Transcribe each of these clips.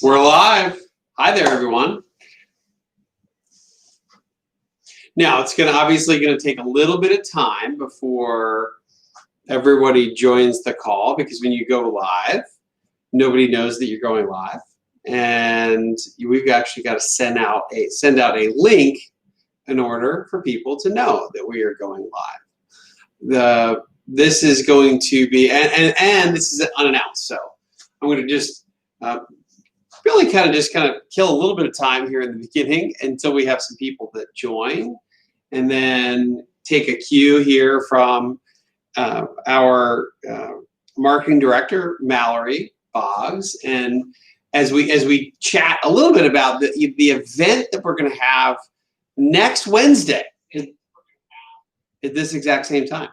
We're live. Hi there, everyone. Now, it's obviously going to take a little bit of time before everybody joins the call, because when you go live, nobody knows that you're going live, and we've actually got to send out a link in order for people to know that we are going live. This is going to be and this is unannounced, so I'm going to just really kind of kill a little bit of time here in the beginning until we have some people that join, and then take a cue here from our marketing director, Mallory Boggs, and as we chat a little bit about the event that we're going to have next Wednesday at this exact same time.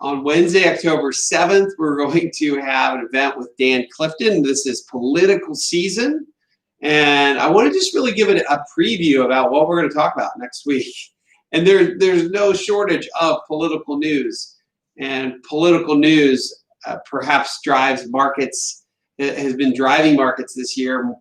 On Wednesday, October 7th, we're going to have an event with Dan Clifton. This is political season, and I want to just really give it a preview about what we're going to talk about next week. And there's no shortage of political news, and political news perhaps drives markets. It has been driving markets this year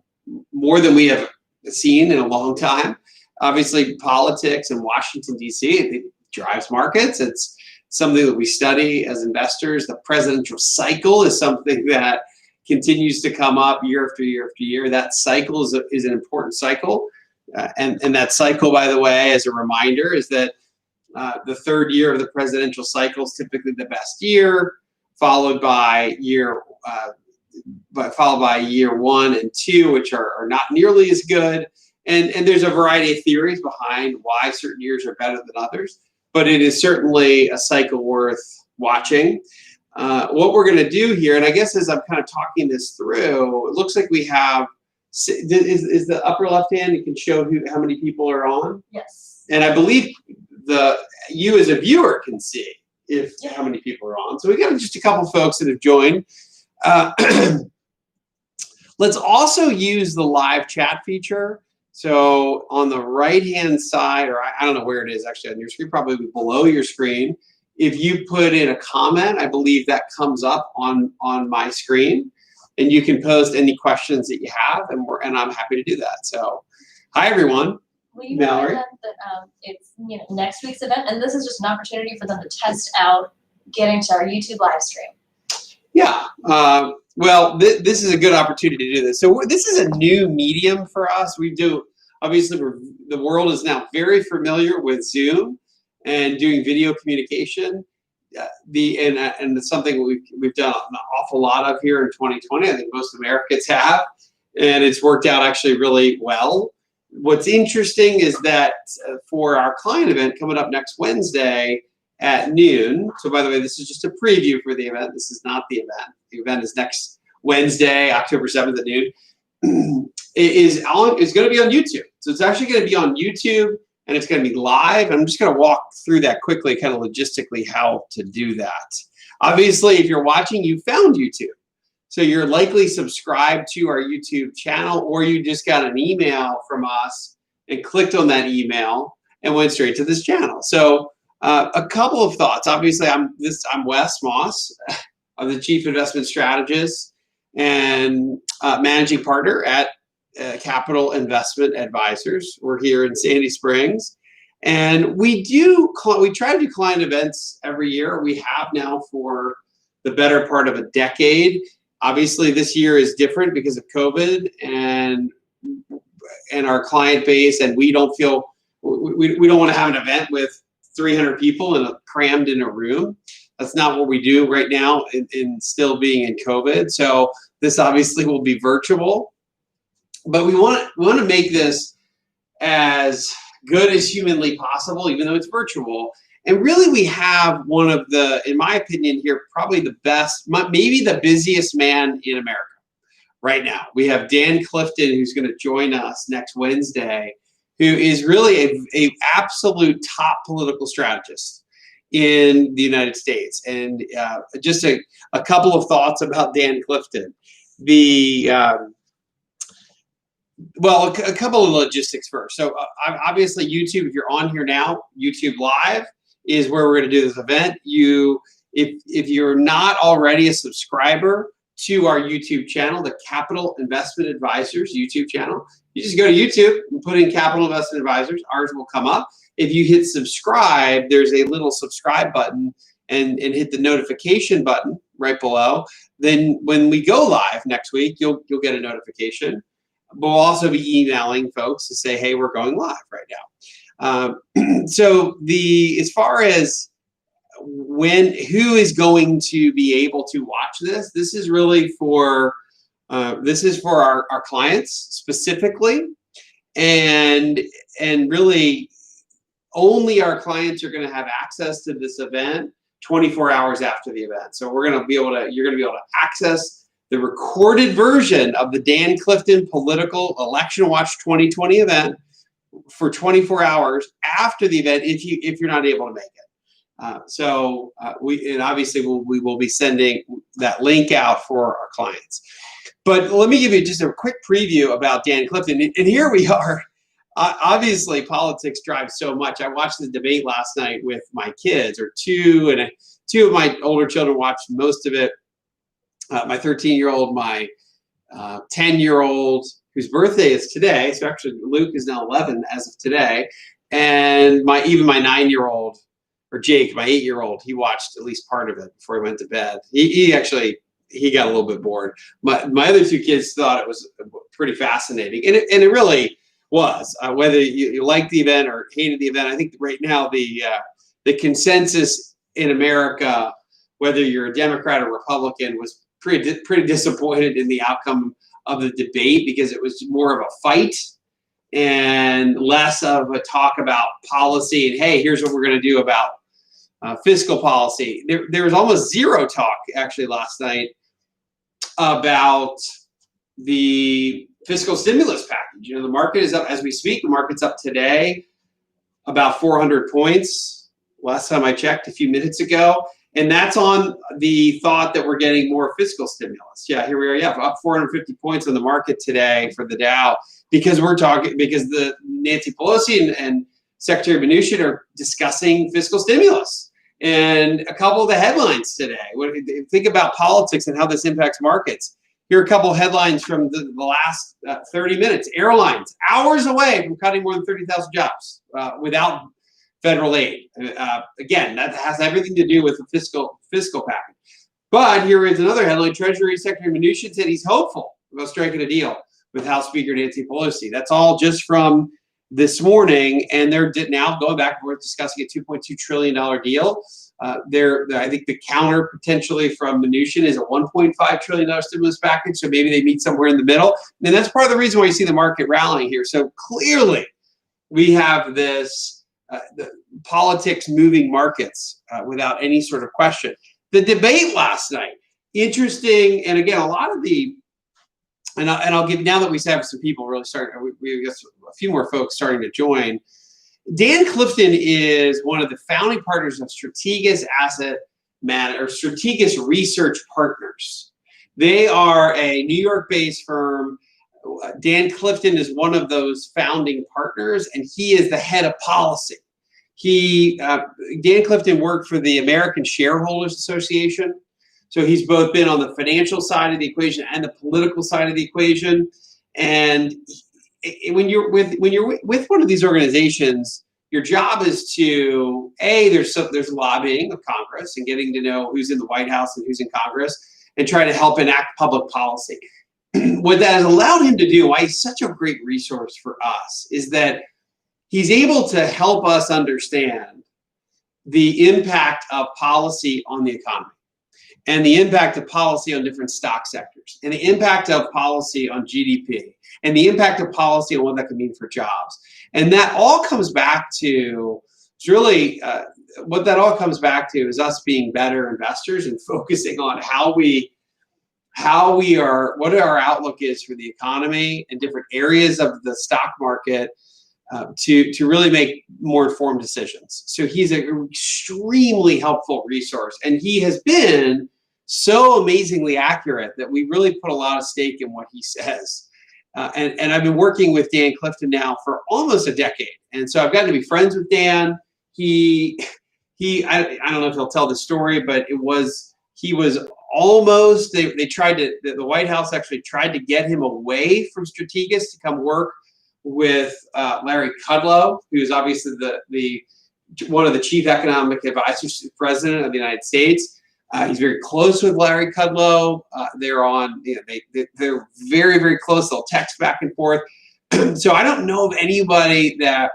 more than we have seen in a long time. Obviously, politics in Washington, D.C., it drives markets. It's something that we study as investors. The presidential cycle is something that continues to come up year after year after year. That cycle is an important cycle. And that cycle, by the way, as a reminder, is that the third year of the presidential cycle is typically the best year, followed by year 1 and 2, which are not nearly as good. And there's a variety of theories behind why certain years are better than others, but it is certainly a cycle worth watching. What we're going to do here, and I guess as I'm kind of talking this through, it looks like we have, is the upper left hand, you can show how many people are on? Yes. And I believe you as a viewer can see how many people are on. So we got just a couple folks that have joined. Let's also use the live chat feature. So on the right-hand side, or I don't know where it is actually on your screen, probably below your screen, if you put in a comment, I believe that comes up on my screen, and you can post any questions that you have, and I'm happy to do that. So, hi everyone. Mallory. That it's next week's event, and this is just an opportunity for them to test out getting to our YouTube live stream. Yeah. Well, this is a good opportunity to do this. So this is a new medium for us. Obviously, the world is now very familiar with Zoom and doing video communication. And it's something we've done an awful lot of here in 2020. I think most Americans have, and it's worked out actually really well. What's interesting is that for our client event coming up next Wednesday at noon. So by the way, this is just a preview for the event. This is not the event. The event is next Wednesday, October 7th at noon. It's going to be on YouTube. So it's actually going to be on YouTube, and it's going to be live. I'm just going to walk through that quickly, kind of logistically how to do that. Obviously, if you're watching, you found YouTube. So you're likely subscribed to our YouTube channel, or you just got an email from us and clicked on that email and went straight to this channel. So a couple of thoughts. Obviously, I'm Wes Moss. I'm the Chief Investment Strategist and Managing Partner at Capital Investment Advisors. We're here in Sandy Springs, and we try to do client events every year. We have now for the better part of a decade. Obviously, this year is different because of COVID and our client base, and we don't want to have an event with 300 people crammed in a room. That's not what we do right now in still being in COVID. So this obviously will be virtual, but we want to make this as good as humanly possible, even though it's virtual. And really, we have one of the, in my opinion here, probably the best, maybe the busiest man in America right now. We have Dan Clifton, who's going to join us next Wednesday, who is really a absolute top political strategist in the United States. And just a couple of thoughts about Dan Clifton. Well, a couple of logistics first. So obviously YouTube, if you're on here now, YouTube Live is where we're going to do this event. If you're not already a subscriber to our YouTube channel, the Capital Investment Advisors YouTube channel. You just go to YouTube and put in Capital Investment Advisors. Ours will come up. If you hit subscribe, there's a little subscribe button, and hit the notification button right below. Then when we go live next week, you'll get a notification. We'll also be emailing folks to say, hey, we're going live right now. So as far as who is going to be able to watch this, this is really for our clients specifically, and really only our clients are going to have access to this event 24 hours after the event. So you're going to be able to access the recorded version of the Dan Clifton Political Election Watch 2020 event for 24 hours after the event if you're not able to make it. We will be sending that link out for our clients. But let me give you just a quick preview about Dan Clifton. And here we are. Obviously, politics drives so much. I watched the debate last night with my kids, or two of my older children watched most of it. My 13-year-old, my 10-year-old, whose birthday is today. So actually, Luke is now 11 as of today. And even my 9-year-old, or Jake, my 8-year-old, he watched at least part of it before he went to bed. He got a little bit bored. My other two kids thought it was pretty fascinating, and it really was. Whether you liked the event or hated the event, I think right now the consensus in America, whether you're a Democrat or Republican, was pretty disappointed in the outcome of the debate, because it was more of a fight and less of a talk about policy and, hey, here's what we're going to do about fiscal policy. There was almost zero talk actually last night about the fiscal stimulus package. The market is up as we speak. The market's up today about 400 points. Last time I checked a few minutes ago. And that's on the thought that we're getting more fiscal stimulus. Yeah, here we are. Yeah, up 450 points on the market today for the Dow, because the Nancy Pelosi and Secretary Mnuchin are discussing fiscal stimulus. And a couple of the headlines today, think about politics and how this impacts markets. Here are a couple of headlines from the last 30 minutes. Airlines, hours away from cutting more than 30,000 jobs without federal aid. Again, that has everything to do with the fiscal package. But here is another headline. Treasury Secretary Mnuchin said he's hopeful about striking a deal with House Speaker Nancy Pelosi. That's all just from this morning, and they're now going back and forth discussing a $2.2 trillion deal. I think the counter potentially from Mnuchin is a $1.5 trillion stimulus package, so maybe they meet somewhere in the middle. And that's part of the reason why you see the market rallying here. So clearly, we have this the politics moving markets without any sort of question. The debate last night, interesting, and again, a lot of the and I'll give, now that we have some people really starting, we got a few more folks starting to join. Dan Clifton is one of the founding partners of Strategas Strategas Research Partners. They are a New York-based firm. Dan Clifton is one of those founding partners, and he is the head of policy. Dan Clifton worked for the American Shareholders Association. So he's both been on the financial side of the equation and the political side of the equation. And when you're with one of these organizations, your job is to there's lobbying of Congress and getting to know who's in the White House and who's in Congress, and try to help enact public policy. What that has allowed him to do, why he's such a great resource for us, is that he's able to help us understand the impact of policy on the economy, and the impact of policy on different stock sectors, and the impact of policy on GDP, and the impact of policy on what that could mean for jobs. And that all comes back to, it's really, what that all comes back to is us being better investors and focusing on how we are, what our outlook is for the economy and different areas of the stock market, to really make more informed decisions. So he's an extremely helpful resource, and he has been so amazingly accurate that we really put a lot of stake in what he says. And I've been working with Dan Clifton now for almost a decade, and so I've gotten to be friends with Dan. I don't know if he'll tell the story, but he was almost they tried to the White House actually tried to get him away from Strategas to come work with Larry Kudlow, who's obviously the one of the chief economic advisors to the president of the United States. He's very close with Larry Kudlow. They're on, they're very, very close. They'll text back and forth. So I don't know of anybody that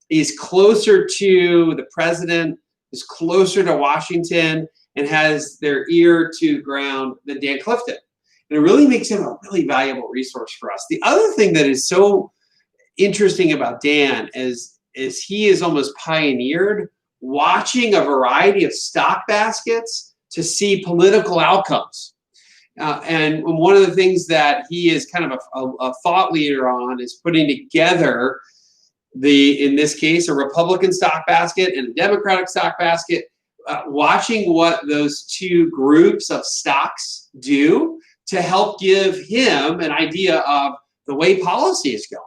is closer to the president, is closer to Washington, and has their ear to the ground than Dan Clifton. And it really makes him a really valuable resource for us. The other thing that is so interesting about Dan is he is almost pioneered watching a variety of stock baskets to see political outcomes. And one of the things that he is kind of a thought leader on is putting together in this case, a Republican stock basket and a Democratic stock basket, watching what those two groups of stocks do to help give him an idea of the way policy is going.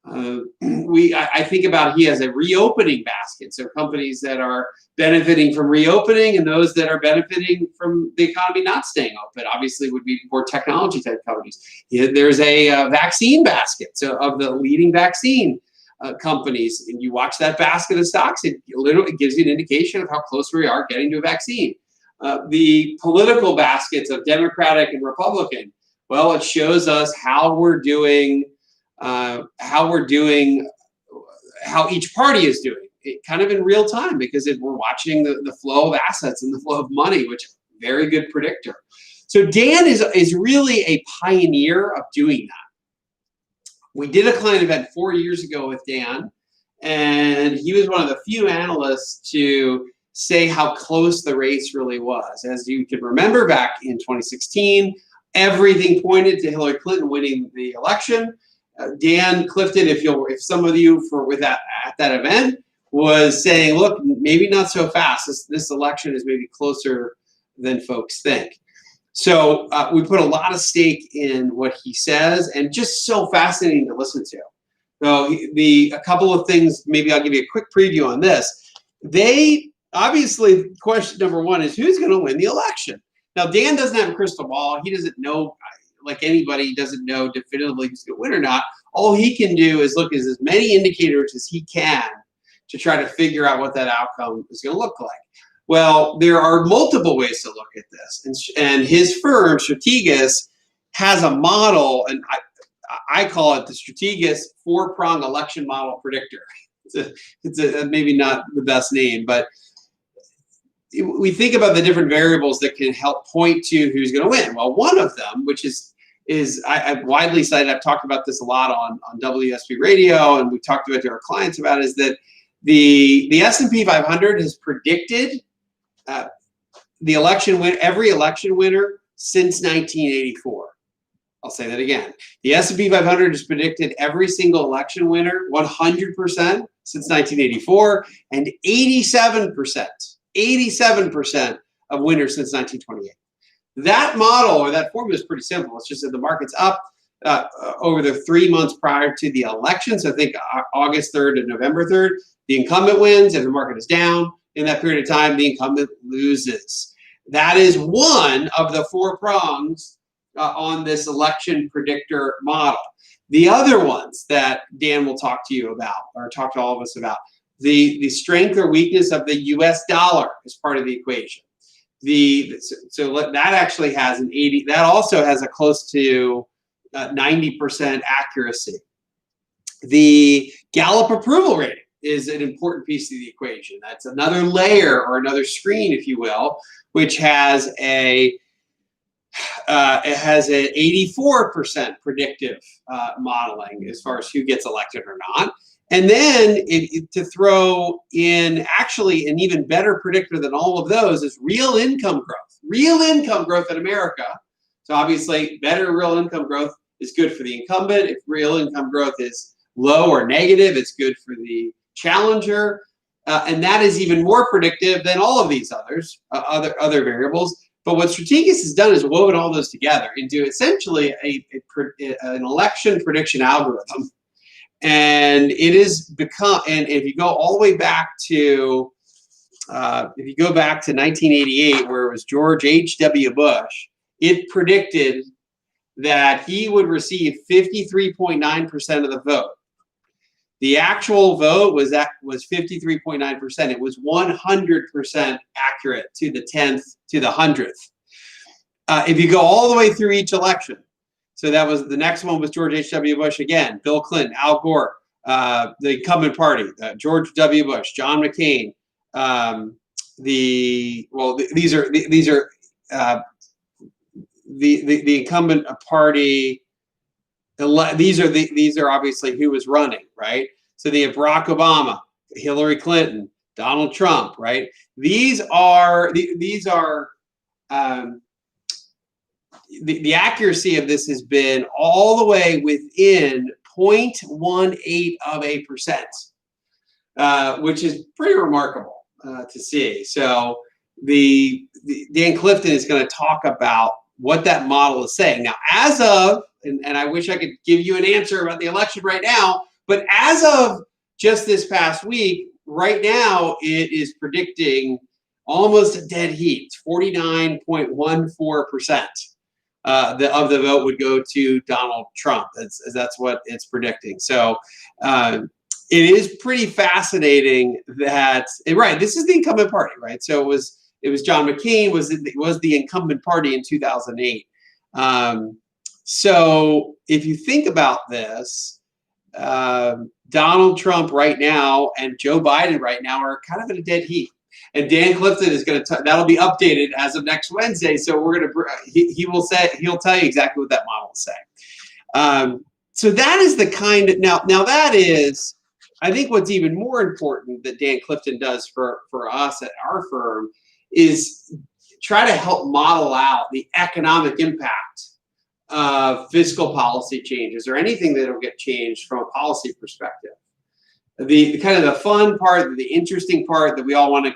I think about he has a reopening basket, so companies that are benefiting from reopening and those that are benefiting from the economy not staying open, obviously would be more technology type companies. There's a vaccine basket, so of the leading vaccine companies, and you watch that basket of stocks, it literally gives you an indication of how close we are getting to a vaccine. The political baskets of Democratic and Republican, well, it shows us how we're doing, how each party is doing, kind of in real time, because we're watching the flow of assets and the flow of money, which is a very good predictor. So Dan is really a pioneer of doing that. We did a client event 4 years ago with Dan, and he was one of the few analysts to say how close the race really was. As you can remember, back in 2016, everything pointed to Hillary Clinton winning the election. Dan Clifton, if some of you at that event, was saying, look, maybe not so fast. This election is maybe closer than folks think. So we put a lot of stake in what he says, and just so fascinating to listen to. So a couple of things, maybe I'll give you a quick preview on this. Obviously, question number one is who's going to win the election? Now, Dan doesn't have a crystal ball. He doesn't know, like anybody, he doesn't know definitively who's going to win or not. All he can do is look at as many indicators as he can to try to figure out what that outcome is going to look like. Well, there are multiple ways to look at this. And his firm, Strategas, has a model, and I call it the Strategas four-prong election model predictor. It's maybe not the best name, but we think about the different variables that can help point to who's going to win. Well, one of them, which is I've widely cited, I've talked about this a lot on WSB radio, and we talked about it to our clients about, is that the S&P 500 has predicted the election every election winner since 1984. I'll say that again. The S&P 500 has predicted every single election winner 100% since 1984, and 87% of winners since 1928. That model, or that formula, is pretty simple. It's just that the market's up over the 3 months prior to the election. So think August 3rd to November 3rd, the incumbent wins. If the market is down in that period of time, the incumbent loses. That is one of the four prongs on this election predictor model. The other ones that Dan will talk to you about, or talk to all of us about, the strength or weakness of the U.S. dollar is part of the equation. So that actually has an 80. That also has a close to 90% accuracy. The Gallup approval rating is an important piece of the equation. That's another layer, or another screen, if you will, which has it has an 84% predictive modeling as far as who gets elected or not. And then to throw in actually an even better predictor than all of those is real income growth. Real income growth in America. So obviously, better real income growth is good for the incumbent. If real income growth is low or negative, it's good for the challenger. And that is even more predictive than all of these other variables. But what Strategas has done is woven all those together into essentially an election prediction algorithm. And it has become, and if you go all the way back to if you go back to 1988, where it was George H.W. Bush, it predicted that he would receive 53.9% of the vote. The actual vote was 53.9%. It was 100% accurate to the 10th to the 100th. If you go all the way through each election, so that was the next one was George H.W. Bush again, Bill Clinton, Al Gore, the incumbent party, George W. Bush, John McCain. These are the incumbent party. These are obviously who was running, right? So they have Barack Obama, Hillary Clinton, Donald Trump, right? These are the accuracy of this has been all the way within 0.18%, which is pretty remarkable to see. So Dan Clifton is going to talk about what that model is saying. Now, as of, and I wish I could give you an answer about the election right now, but as of just this past week, right now, it is predicting almost a dead heat. 49.14% of the vote would go to Donald Trump. That's what it's predicting. So it is pretty fascinating that, right, this is the incumbent party, right? So it was John McCain was the incumbent party in 2008. So if you think about this, Donald Trump right now and Joe Biden right now are kind of in a dead heat. And Dan Clifton is going to that'll be updated as of next Wednesday. So we're going to he'll tell you exactly what that model is saying. So that is the kind of now that is, I think what's even more important that Dan Clifton does for us at our firm is try to help model out the economic impact of fiscal policy changes or anything that will get changed from a policy perspective. The kind of the fun part, the interesting part that we all want to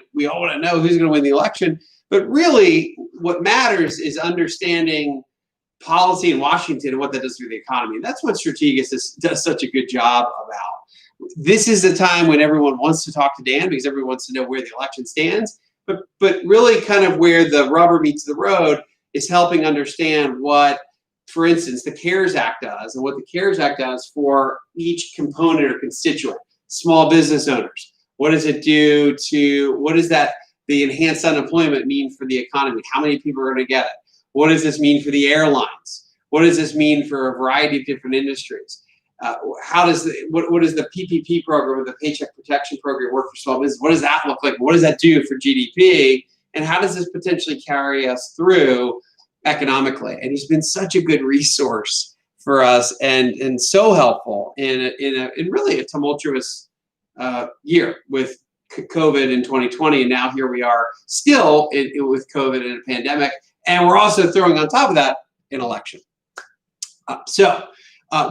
know who's going to win the election. But really, what matters is understanding policy in Washington and what that does through the economy. And that's what Strategas does such a good job about. This is a time when everyone wants to talk to Dan because everyone wants to know where the election stands. But really, kind of where the rubber meets the road is helping understand what, for instance, the CARES Act does and what the CARES Act does for each component or constituent. Small business owners. What does it do to, the enhanced unemployment mean for the economy? How many people are going to get it? What does this mean for the airlines? What does this mean for a variety of different industries? What does the PPP program or the Paycheck Protection Program work for small business? What does that look like? What does that do for GDP? And how does this potentially carry us through economically? And he's been such a good resource for us and so helpful in really a tumultuous year with COVID in 2020. And now here we are still with COVID and a pandemic. And we're also throwing on top of that an election.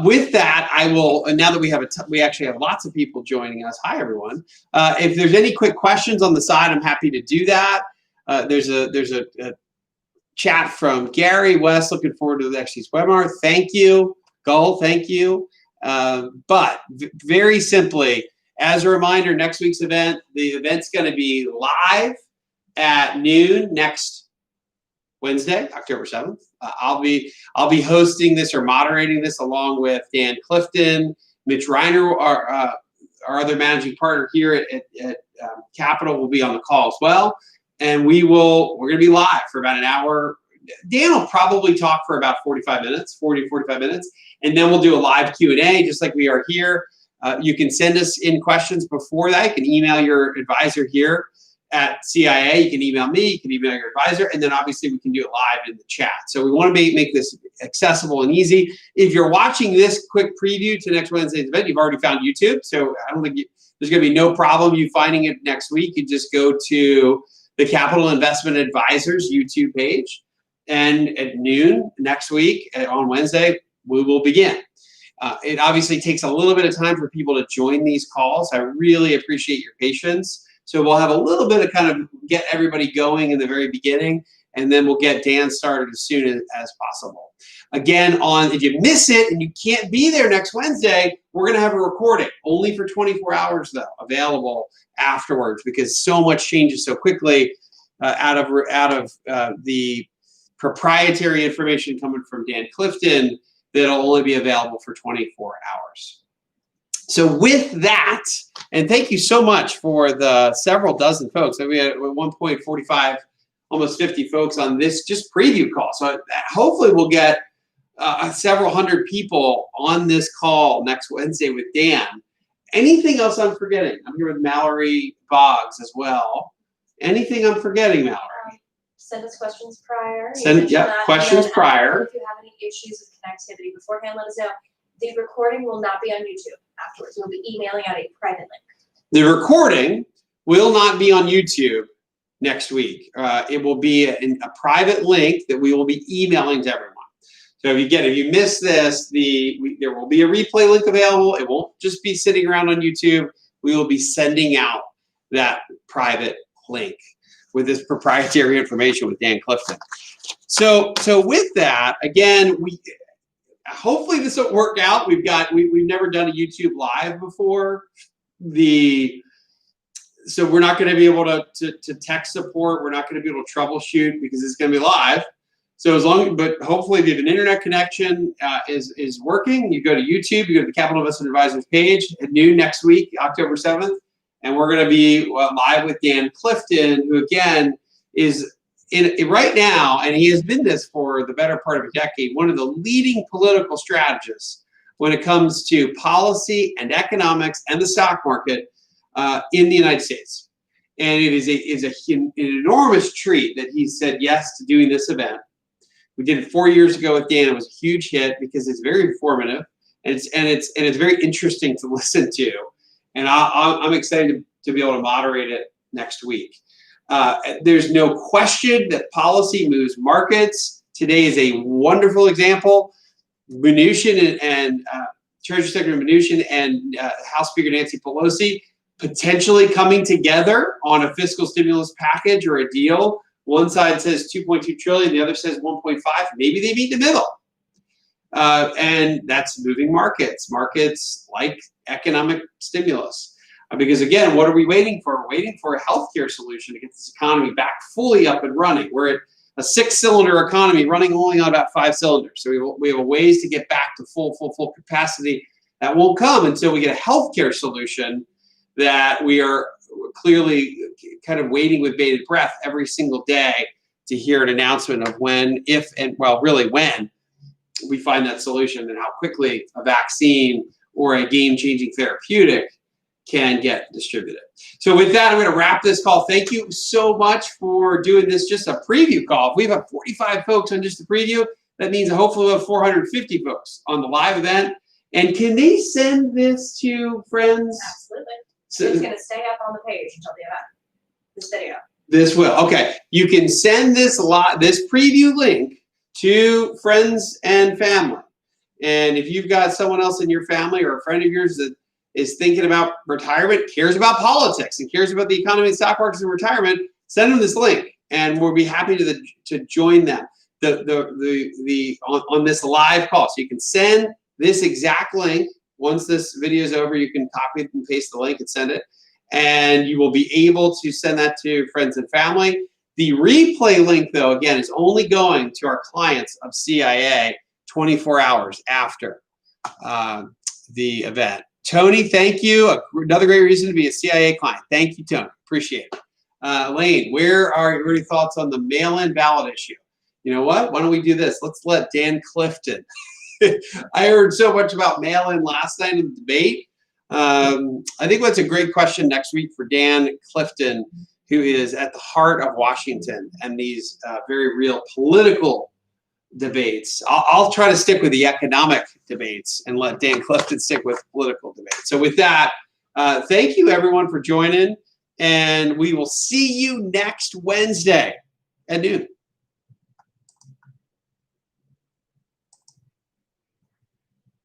With that, I will, and now that we actually have lots of people joining us. Hi, everyone. If there's any quick questions on the side, I'm happy to do that. There's a chat from Gary West. Looking forward to the next webinar. Thank you, Gull. Thank you. But very simply, as a reminder, next week's event, the event's going to be live at noon next Wednesday, October 7th. I'll be hosting this or moderating this along with Dan Clifton, Mitch Reiner, our other managing partner here at Capital will be on the call as well. And we're going to be live for about an hour. Dan will probably talk for about 40 to 45 minutes. And then we'll do a live Q&A just like we are here. You can send us in questions before that. You can email your advisor here at CIA. You can email me. You can email your advisor. And then obviously we can do it live in the chat. So we want to make this accessible and easy. If you're watching this quick preview to next Wednesday's event, you've already found YouTube. So I don't think there's going to be no problem you finding it next week. You just go to the Capital Investment Advisors YouTube page. And at noon next week on Wednesday, we will begin. It obviously takes a little bit of time for people to join these calls. I really appreciate your patience. So we'll have a little bit of kind of get everybody going in the very beginning. and then we'll get Dan started as soon as possible. Again, if you miss it and you can't be there next Wednesday, we're going to have a recording, only for 24 hours though, available afterwards, because so much changes so quickly out of the proprietary information coming from Dan Clifton that'll only be available for 24 hours. So with that, and thank you so much for the several dozen folks. We had 1.45, almost 50 folks on this just preview call. So hopefully we'll get several hundred people on this call next Wednesday with Dan. Anything else I'm forgetting? I'm here with Mallory Boggs as well. Anything I'm forgetting, Mallory? Send us questions prior. Questions prior. If you have any issues with connectivity beforehand, let us know. The recording will not be on YouTube afterwards. We'll be emailing out a private link. The recording will not be on YouTube next week. It will be a private link that we will be emailing to everyone. So if you miss this, there will be a replay link available. It won't just be sitting around on YouTube. We will be sending out that private link with this proprietary information with Dan Clifton. So with that, again, hopefully this will work out. We've never done a YouTube live before. So we're not going to be able to tech support. We're not going to be able to troubleshoot because it's going to be live. So but hopefully if you have an internet connection is working, you go to YouTube, you go to the Capital Investment Advisors page at noon next week, October 7th, and we're going to be live with Dan Clifton, who again is right now, and he has been this for the better part of a decade, one of the leading political strategists when it comes to policy and economics and the stock market in the United States. And it is an enormous treat that he said yes to doing this event. We did it 4 years ago with Dan. It was a huge hit because it's very informative and it's very interesting to listen to. And I'm excited to be able to moderate it next week. There's no question that policy moves markets. Today is a wonderful example. Mnuchin and Treasury Secretary Mnuchin and House Speaker Nancy Pelosi potentially coming together on a fiscal stimulus package or a deal. One side says 2.2 trillion, the other says 1.5. Maybe they meet in the middle. And that's moving markets. Markets like economic stimulus. Because again, what are we waiting for? We're waiting for a healthcare solution to get this economy back fully up and running. We're at a 6-cylinder economy running only on about 5 cylinders. So we have a ways to get back to full capacity. That won't come until we get a healthcare solution that we are clearly kind of waiting with bated breath every single day to hear an announcement of when, if, and well, really when we find that solution and how quickly a vaccine or a game-changing therapeutic can get distributed. So with that, I'm going to wrap this call. Thank you so much for doing this, just a preview call. If we have 45 folks on just the preview, that means hopefully we'll have 450 folks on the live event. And can they send this to friends? Absolutely. So it's going to stay up on the page until the event. This video. This will. Okay. You can send this preview link to friends and family. And if you've got someone else in your family or a friend of yours that is thinking about retirement, cares about politics, and cares about the economy and stock markets and retirement, send them this link, and we'll be happy to join them on this live call. So you can send this exact link. Once this video is over, you can copy and paste the link and send it, and you will be able to send that to friends and family. The replay link, though, again, is only going to our clients of CIA 24 hours after the event. Tony, thank you. Another great reason to be a CIA client. Thank you, Tony. Appreciate it. Lane, what are your thoughts on the mail-in ballot issue? You know what? Why don't we do this? Let's let Dan Clifton. I heard so much about mail-in last night in the debate. I think that's a great question next week for Dan Clifton, who is at the heart of Washington and these very real political debates. I'll try to stick with the economic debates and let Dan Clifton stick with political debates. So with that, thank you everyone for joining, and we will see you next Wednesday at noon.